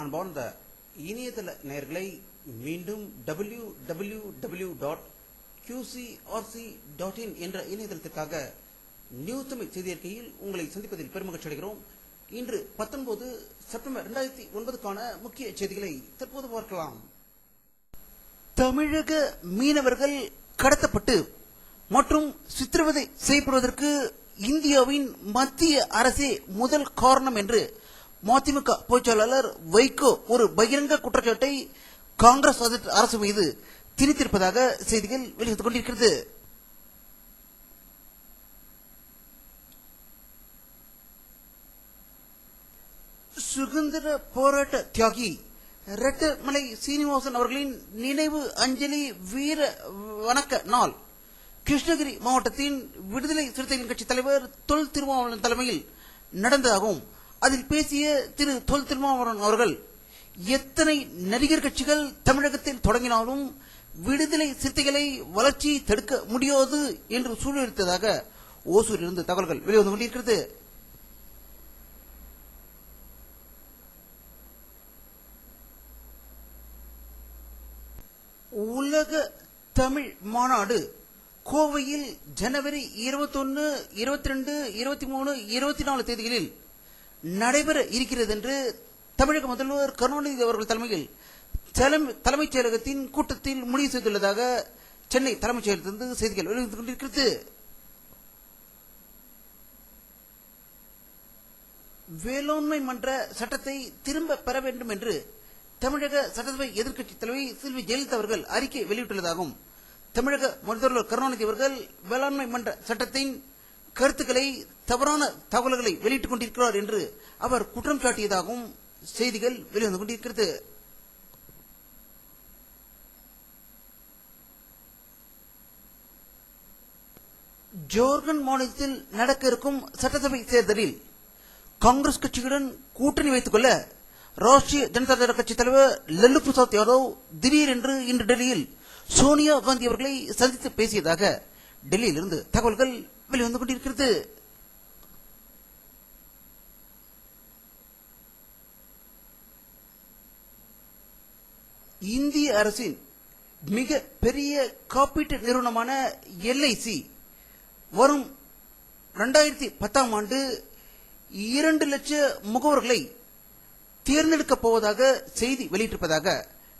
அன்பார்ந்த இணையதள நேயர்களை மீண்டும் www.qcrc.in என்ற இணையதளத்திற்காக நியூஸ் தமிழ் செய்தி அறிக்கையில் உங்களை சந்திப்பதில் பெருமகிழ்ச்சி அடைகிறோம். இன்று 19 செப்டம்பர் 2009க்கான முக்கிய செய்திகளை தற்போது பார்க்கலாம். தமிழக மீனவர்கள் கடத்தப்பட்டு மற்றும் சித்திரவதை செய்யப்படுவதற்கு இந்தியாவின் மத்திய அரசே முதல் காரணம் என்று மதிமுக பொதுச்செயலாளர் வைகோ ஒரு பகிரங்க குற்றச்சாட்டை காங்கிரஸ் அரசு மீது திணித்திருப்பதாக செய்திகள் வெளியிட்டுக் கொண்டிருக்கிறது. சுதந்திர போராட்ட தியாகி ரெட்டமலை சீனிவாசன் அவர்களின் நினைவு அஞ்சலி வீர வணக்க நாள் கிருஷ்ணகிரி மாவட்டத்தின் விடுதலை சிறுத்தைகள் கட்சி தலைவர் தொல் திருமாவளவன் தலைமையில் நடந்ததாகவும் அதில் பேசிய திரு தொல் திருமாவளவன் அவர்கள் எத்தனை நடிகர் கட்சிகள் தமிழகத்தில் தொடங்கினாலும் விடுதலை சிறுத்தைகளை வளர்ச்சி தடுக்க முடியாது என்று சூழலித்ததாக ஓசூரிலிருந்து தகவல்கள் வெளிவந்து கொண்டிருக்கிறது. உலக தமிழ் மாநாடு கோவையில் ஜனவரி 21, 22, 23, 24 தேதிகளில் நடைபெற இருக்கிறது என்று தமிழக முதல்வர் கருணாநிதி அவர்கள் தலைமையில் தலைமைச் செயலகத்தின் கூட்டத்தில் முடிவு செய்துள்ளதாக சென்னை தலைமைச் செயலகத்திலிருந்து செய்திகள் வெளிவந்து கொண்டிருக்கிறது. வேளாண்மை மன்ற சட்டத்தை திரும்ப பெற வேண்டும் என்று தமிழக சட்டசபை எதிர்க்கட்சி தலைவி செல்வி ஜெயலலிதா அவர்கள் அறிக்கை வெளியிட்டுள்ளதாகவும் தமிழக முதல்வர் கருணாநிதி அவர்கள் வேளாண்மை மன்ற சட்டத்தின் கருத்துக்களை தவறான தகவல்களை வெளியிட்டுக் கொண்டிருக்கிறார் என்று அவர் குற்றம் சாட்டியதாகவும் செய்திகள் வெளிவந்து கொண்டிருக்கிறது. ஜார்க்கண்ட் மாநிலத்தில் நடக்க இருக்கும் சட்டசபை தேர்தலில் காங்கிரஸ் கட்சியுடன் கூட்டணி வைத்துக் கொள்ள ராஷ்டிரிய ஜனதா தள கட்சி தலைவர் லல்லு பிரசாத் யாதவ் திடீரென்று இன்று டெல்லியில் சோனியா காந்தி அவர்களை சந்தித்து பேசியதாக டெல்லியிலிருந்து தகவல்கள் வெளிவந்து கொண்டிருக்கிறது. இந்திய அரசின் மிக பெரிய காப்பீட்டு நிறுவனமான LIC வரும் 2010ஆம் ஆண்டு 2 லட்சம் முகவர்களை தேர்ந்தெடுக்கப் போவதாக செய்தி வெளியிட்டிருப்பதாக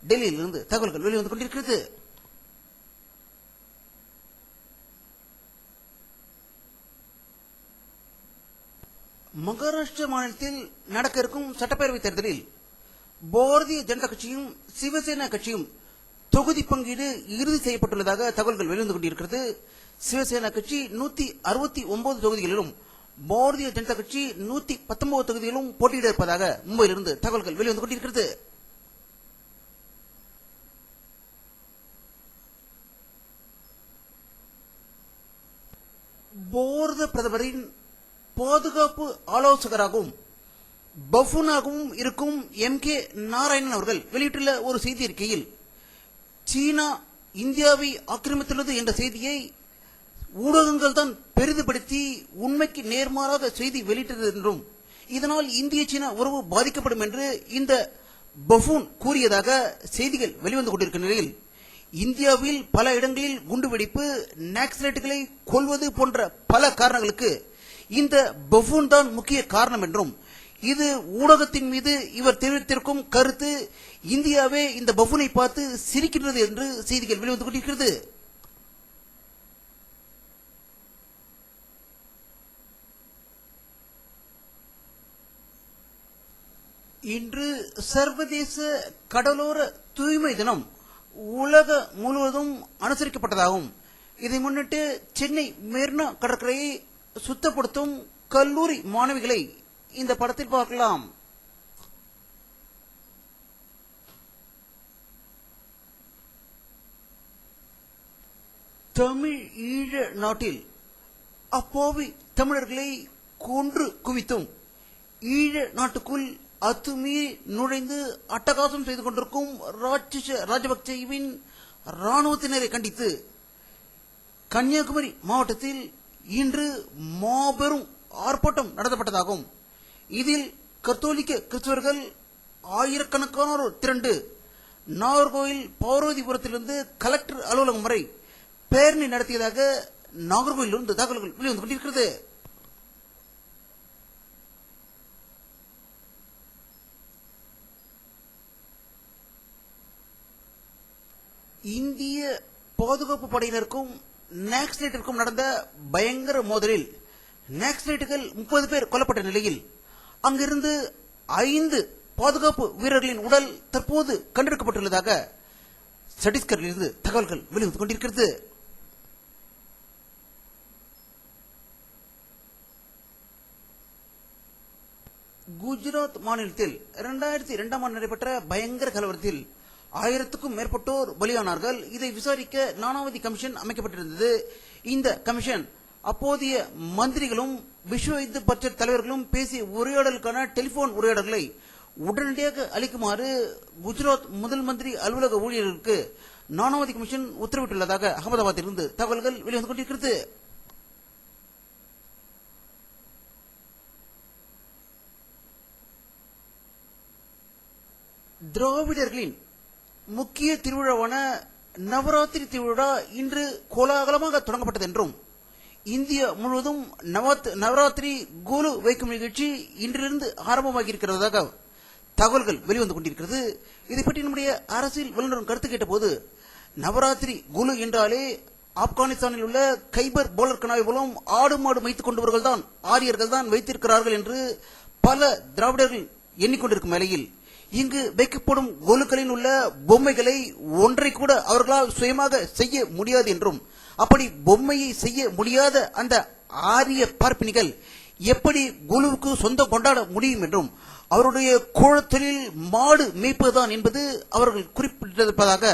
டெல்லியிலிருந்து தகவல்கள் வெளிவந்து கொண்டிருக்கிறது. மகாராஷ்டிரா மாநிலத்தில் நடக்க இருக்கும் சட்டப்பேரவைத் தேர்தலில் பாரதிய ஜனதா கட்சியும் சிவசேனா கட்சியும் தொகுதி பங்கீடு இறுதி செய்யப்பட்டுள்ளதாக தகவல்கள் வெளிவந்து கொண்டிருக்கிறது. சிவசேனா கட்சி 169 தொகுதிகளிலும் பாரதிய ஜனதா கட்சி 119 தொகுதிகளிலும் போட்டியிட இருப்பதாக மும்பையிலிருந்து தகவல்கள் வெளிவந்து கொண்டிருக்கிறது. பாரத பிரதமரின் பாதுகாப்பு ஆலோசகராகவும் பஃபூனாகவும் இருக்கும் MK நாராயணன் அவர்கள் வெளியிட்டுள்ள ஒரு செய்தி அறிக்கையில் சீனா இந்தியாவை ஆக்கிரமித்துள்ளது என்ற செய்தியை ஊடகங்கள் தான் பெரிதுபடுத்தி உண்மைக்கு நேர்மாறாக செய்தி வெளியிட்டது என்றும் இதனால் இந்திய சீனா உறவு பாதிக்கப்படும் என்று இந்த பஃபூன் கூறியதாக செய்திகள் வெளிவந்து கொண்டிருக்கும் நிலையில் இந்தியாவில் பல இடங்களில் குண்டுவெடிப்பு நக்சலைட்டுகளை கொல்வது போன்ற பல காரணங்களுக்கு இந்த பஃபூன் தான் முக்கிய காரணம் என்றும் இது ஊடகத்தின் மீது இவர் தெரிவித்திருக்கும் கருத்து இந்தியாவே இந்த பஃபூனை பார்த்து சிரிக்கின்றது என்று செய்திகள் வெளிவந்து கொண்டிருக்கிறது. இன்று சர்வதேச கடலோர தூய்மை தினம் உலக முழுவதும் அனுசரிக்கப்பட்டதாகும். இதை முன்னிட்டு சென்னை மெரினா கடற்கரையை சுத்தப்படுத்தும் கல்லூரி மாணவிகளை இந்த படத்தில் பார்க்கலாம். தமிழ் ஈழ நாட்டில் அப்பாவி தமிழர்களை கொன்று குவித்தும் ஈழ நாட்டுக்குள் அத்துமீறி நுழைந்து அட்டகாசம் செய்து கொண்டிருக்கும் ராஜபக்சேவின் ராணுவத்தினரை கண்டித்து கன்னியாகுமரி மாவட்டத்தில் இன்று மாபெரும் ஆர்ப்பாட்டம் நடத்தப்பட்டதாகும். இதில் கத்தோலிக்க கிறிஸ்தவர்கள் ஆயிரக்கணக்கானோர் திரண்டு நாகர்கோவில் பார்வதிபுரத்திலிருந்து கலெக்டர் அலுவலகம் வரை பேரணி நடத்தியதாக நாகர்கோவிலிருந்து தகவல்கள் வெளிவந்து கொண்டிருக்கிறது. இந்திய பாதுகாப்பு படையினருக்கும் நாக்சலைட்டிற்கும் நடந்த பயங்கர மோதலில் நாக்சலைட்டுகள் 30 பேர் கொல்லப்பட்ட நிலையில் அங்கிருந்து 5 பாதுகாப்பு வீரர்களின் உடல் தற்போது கண்டெடுக்கப்பட்டுள்ளதாக சத்தீஸ்கரில் இருந்து தகவல்கள் வெளிவந்து கொண்டிருக்கிறது. குஜராத் மாநிலத்தில் 2002ஆம் ஆண்டு நடைபெற்ற பயங்கர கலவரத்தில் 1000க்கும் மேற்பட்டோர் பலியானார்கள். இதை விசாரிக்க நானாவதி கமிஷன் அமைக்கப்பட்டிருந்தது. இந்த கமிஷன் அப்போதைய மந்திரிகளும் விஸ்வ இந்து பட்ஜெட் தலைவர்களும் பேசிய உரையாடலுக்கான டெலிபோன் உரையாடல்களை உடனடியாக அளிக்குமாறு குஜராத் முதல் மந்திரி அலுவலக ஊழியர்களுக்கு நானாவதி கமிஷன் உத்தரவிட்டுள்ளதாக அகமதாபாத்திலிருந்து தகவல்கள் வெளிவந்து கொண்டிருக்கிறது. திராவிடர்களின் முக்கிய திருவிழாவான நவராத்திரி திருவிழா இன்று கோலாகலமாக தொடங்கப்பட்டது என்றும் இந்தியா முழுவதும் நவராத்திரி கோலு வைக்கும் நிகழ்ச்சி இன்றிலிருந்து ஆரம்பமாகி இருக்கிறதாக தகவல்கள் வெளிவந்து கொண்டிருக்கிறது. இதை பற்றி நம்முடைய அரசியல் வல்லுநரும் கருத்து கேட்டபோது நவராத்திரி கோலு என்றாலே ஆப்கானிஸ்தானில் உள்ள கைபர் போலர் கனாவை மூலம் ஆடு மாடு வைத்துக் கொண்டவர்கள் தான் ஆரியர்கள் தான் வைத்திருக்கிறார்கள் என்று பல திராவிடர்கள் எண்ணிக்கொண்டிருக்கும் வேளையில் இங்கு வைக்கப்படும் கோலுக்களில் உள்ள பொம்மைகளை ஒன்றை கூட அவர்களால் சுயமாக செய்ய முடியாது என்றும் அப்படி பொம்மையை செய்ய முடியாத அந்த ஆரிய பார்ப்பினிகள் எப்படி குழுவுக்கு சொந்தம் கொண்டாட முடியும் என்றும் அவருடைய கோலத்தொழில் மாடு மேய்ப்பதுதான் என்பது அவர்கள் குறிப்பிட்டிருப்பதாக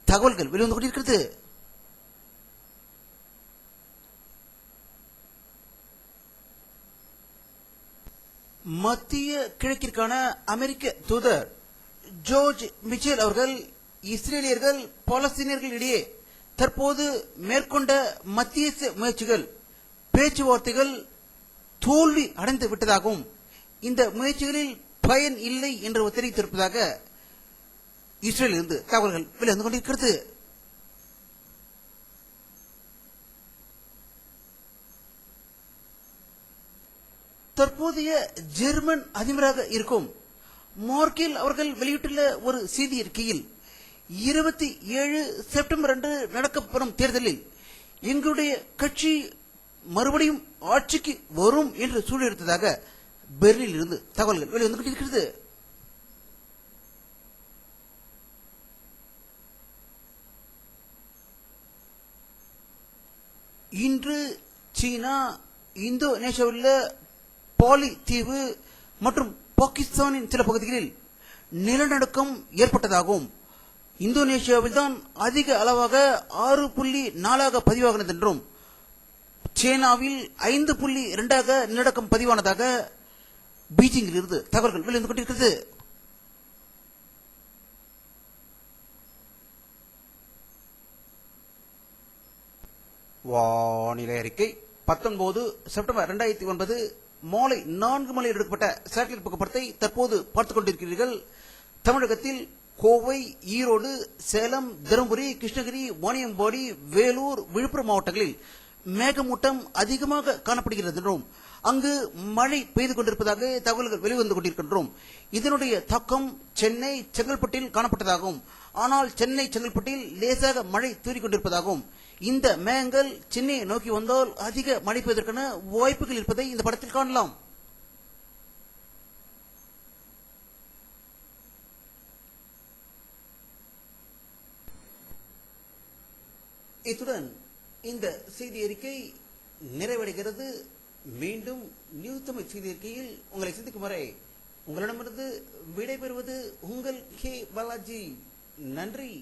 தகவல்கள் வெளிவந்து கொண்டிருக்கிறது. மத்திய கிழக்கிற்கான அமெரிக்க தூதர் ஜோர்ஜ் மிச்சேல் அவர்கள் இஸ்ரேலியர்கள் பாலஸ்தீனியர்களிடையே தற்போது மேற்கொண்ட மத்திய முயற்சிகள் பேச்சுவார்த்தைகள் தோல்வி அடைந்து விட்டதாகவும் இந்த முயற்சிகளில் பயன் இல்லை என்று தெரிவித்திருப்பதாக இஸ்ரேலில் இருந்து தகவல்கள் வெளிவந்து கொண்டிருக்கிறது. தற்போதைய ஜெர்மன் அதிபராக இருக்கும் மார்க்கெல் அவர்கள் வெளியிட்டுள்ள ஒரு செய்தி அறிக்கையில் 27 செப்டம்பர் அன்று நடக்கப்படும் தேர்தலில் எங்களுடைய கட்சி மறுபடியும் ஆட்சிக்கு வரும் என்று சூழலிருந்ததாக பெர்லினில் இருந்து தகவல்கள் வெளிவந்து கொண்டிருக்கிறது. இன்று சீனா இந்தோனேஷியாவில் பாலி தீவு மற்றும் பாகிஸ்தானின் சில பகுதிகளில் நிலநடுக்கம் ஏற்பட்டதாகவும் இந்தோனேஷியாவில் தான் அதிக அளவாக 6.4 பதிவாகினது என்றும் சீனாவில் 5.2 நிலநடுக்கம் பதிவானதாக பீஜிங்கில் இருந்து தகவல்கள் வெளிவந்து கொண்டிருக்கிறது. வானிலை அறிக்கை 19 செப்டம்பர் 2009 மாலை 4 மணியில் எடுக்கப்பட்ட சேட்டலைட் புகைப்படத்தை தற்போது பார்த்துக் கொண்டிருக்கிறீர்கள். தமிழகத்தில் கோவை, ஈரோடு, சேலம், தருமபுரி, கிருஷ்ணகிரி, வாணியம்பாடி, வேலூர், விழுப்புரம் மாவட்டங்களில் மேகமூட்டம் அதிகமாக காணப்படுகிறது என்றும் அங்கு மழை பெய்து கொண்டிருப்பதாக தகவல்கள் வெளிவந்து கொண்டிருக்கின்றோம். இதனுடைய தாக்கம் சென்னை, செங்கல்பட்டில் காணப்பட்டதாகவும் ஆனால் சென்னை, செங்கல்பட்டில் லேசாக மழை தூறிக் கொண்டிருப்பதாகவும் இந்த மேகங்கள் சென்னையை நோக்கி வந்தால் அதிக மழை பெய்வதற்கான வாய்ப்புகள் இருப்பதை இந்த படத்தில் காணலாம். இத்துடன் இந்த செய்தி அறிக்கை நிறைவடைகிறது. மீண்டும் நியூஸ் தமிழ் செய்தி அறிக்கையில் உங்களை சந்திக்கும் வரை உங்களிடமிருந்து விடைபெறுவது உங்கள் கே பாலாஜி. நன்றி.